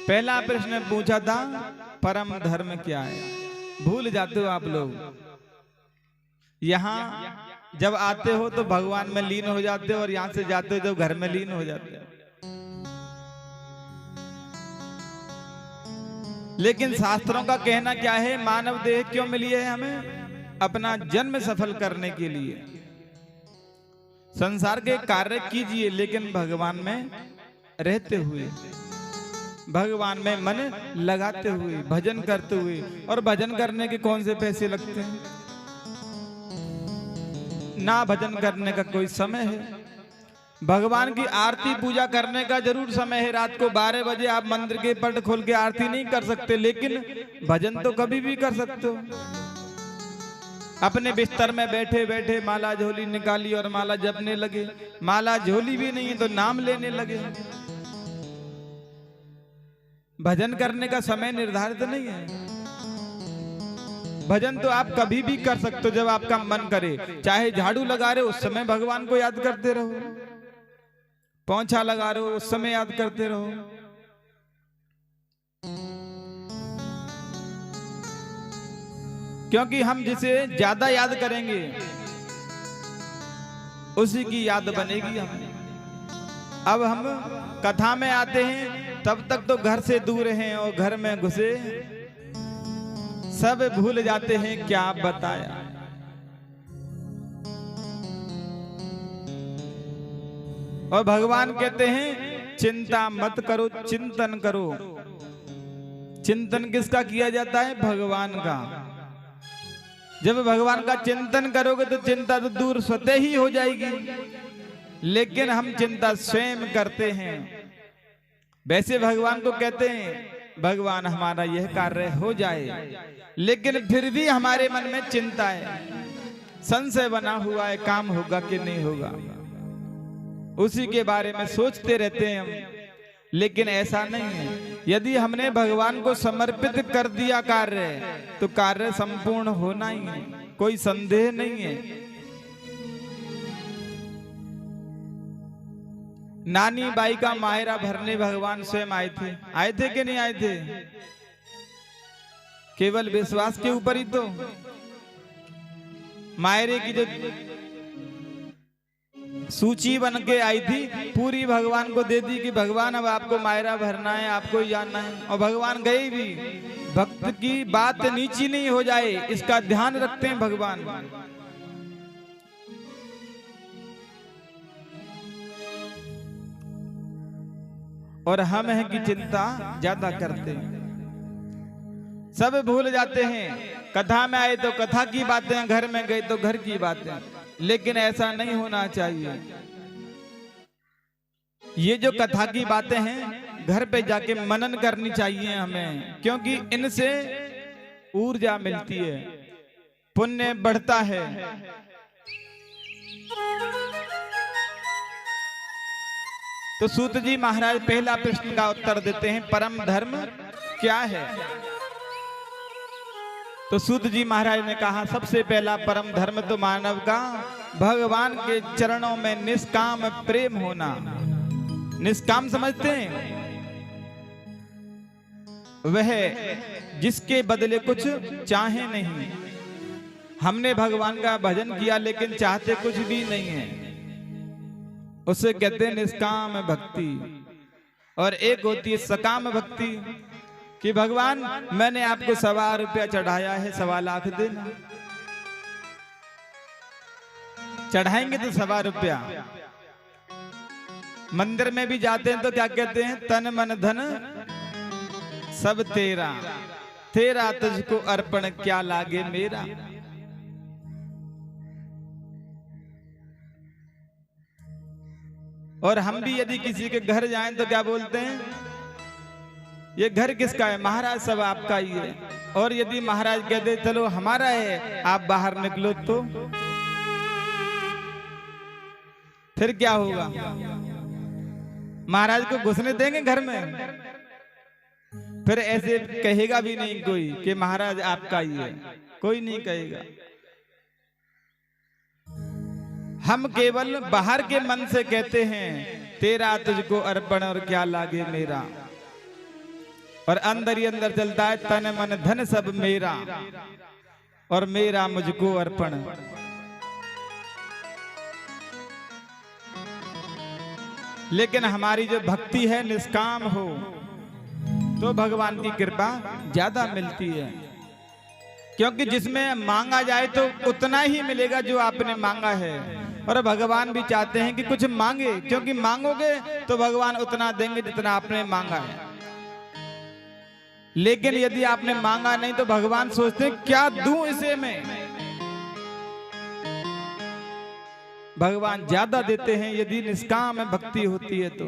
पहला प्रश्न पूछा था परम धर्म क्या है। भूल जाते हो आप लोग। यहाँ जब आते हो तो भगवान में लीन हो जाते हो और यहाँ से जाते हो तो घर में लीन हो जाते हो। लेकिन शास्त्रों का कहना क्या है, मानव देह क्यों मिली है हमें? अपना जन्म सफल करने के लिए। संसार के कार्य कीजिए लेकिन भगवान में रहते हुए, भगवान में मन लगाते हुए, भजन करते हुए। और भजन करने के कौन से पैसे लगते हैं? ना भजन करने का कोई समय है। भगवान की आरती पूजा करने का जरूर समय है। रात को 12 बजे आप मंदिर के पट खोल के आरती नहीं कर सकते, लेकिन भजन तो कभी भी कर सकते हो। अपने बिस्तर में बैठे बैठे माला झोली निकाली और माला जपने लगे। माला झोली भी नहीं है तो नाम लेने लगे। भजन करने का समय निर्धारित नहीं है। भजन तो आप कभी भी कर सकते हो जब आपका मन करे। चाहे झाड़ू लगा रहे हो उस समय भगवान को याद करते रहो, पोंछा लगा रहे हो उस समय याद करते रहो। क्योंकि हम जिसे ज्यादा याद करेंगे उसी की याद बनेगी हमें। अब हम कथा में आते हैं तब तक तो घर से दूर हैं और घर में घुसे सब भूल जाते हैं क्या बताया। और भगवान कहते हैं चिंता मत करो, चिंतन करो। चिंतन किसका किया जाता है? भगवान का। जब भगवान का चिंतन करोगे तो चिंता तो दूर स्वतः ही हो जाएगी। लेकिन हम चिंता स्वयं करते हैं। वैसे भगवान को कहते हैं भगवान हमारा यह कार्य हो जाए, लेकिन फिर भी हमारे मन में चिंता है, संशय बना हुआ है, काम होगा कि नहीं होगा। उसी के बारे में सोचते रहते हैं हम। लेकिन ऐसा नहीं है। यदि हमने भगवान को समर्पित कर दिया कार्य, तो कार्य संपूर्ण होना ही है, कोई संदेह नहीं है। नानी बाई का मायरा भरने भगवान स्वयं आए थे कि नहीं आए थे? केवल विश्वास के ऊपर ही तो। मायरे की जो सूची बन के आई थी पूरी भगवान को दे दी कि भगवान अब आपको मायरा भरना है, आपको ही जानना है। और भगवान गए भी। भक्त की बात नीची नहीं हो जाए इसका ध्यान रखते हैं भगवान। और हम हैं कि चिंता ज्यादा करते हैं, सब भूल जाते हैं। कथा में आए तो कथा की बातें, घर में गए तो घर की बातें। लेकिन ऐसा नहीं होना चाहिए। ये जो कथा की बातें हैं घर पे जाके मनन करनी चाहिए हमें, क्योंकि इनसे ऊर्जा मिलती है, पुण्य बढ़ता है। तो सूत जी महाराज पहला प्रश्न का उत्तर देते हैं परम धर्म क्या है। तो सूत जी महाराज ने कहा सबसे पहला परम धर्म तो मानव का भगवान के चरणों में निष्काम प्रेम होना। निष्काम समझते हैं? वह जिसके बदले कुछ चाहे नहीं। हमने भगवान का भजन किया लेकिन चाहते कुछ भी नहीं है, उसे कहते हैं निष्काम भक्ति। और एक होती है सकाम भक्ति कि भगवान मैंने आपको 1.25 रुपया चढ़ाया है, 1.25 लाख देना। चढ़ाएंगे तो 1.25 रुपया। मंदिर में भी जाते हैं तो क्या कहते हैं? तन मन धन सब तेरा, तेरा तुझको अर्पण क्या लागे मेरा। और हम भी यदि किसी के घर जाएं तो क्या बोलते हैं? ये घर किसका है? महाराज सब आपका ही है। और यदि महाराज कह दे चलो हमारा है, आप बाहर निकलो तो फिर क्या होगा? महाराज को घुसने देंगे घर में? फिर ऐसे कहेगा भी नहीं कोई कि महाराज आपका ही है, कोई नहीं कहेगा। हम केवल बाहर के मन से कहते हैं तेरा तुझको अर्पण और क्या लागे मेरा। और अंदर ही अंदर चलता है तन मन धन सब मेरा और मेरा मुझको अर्पण। लेकिन हमारी जो भक्ति है निष्काम हो तो भगवान की कृपा ज्यादा मिलती है, क्योंकि जिसमें मांगा जाए तो उतना ही मिलेगा जो आपने मांगा है। और भगवान भी चाहते हैं कि कुछ मांगे, क्योंकि मांगोगे तो भगवान उतना देंगे जितना आपने मांगा है। लेकिन यदि आपने मांगा नहीं तो भगवान सोचते हैं क्या दूं इसे मैं। भगवान ज्यादा देते हैं यदि निष्काम भक्ति होती है तो।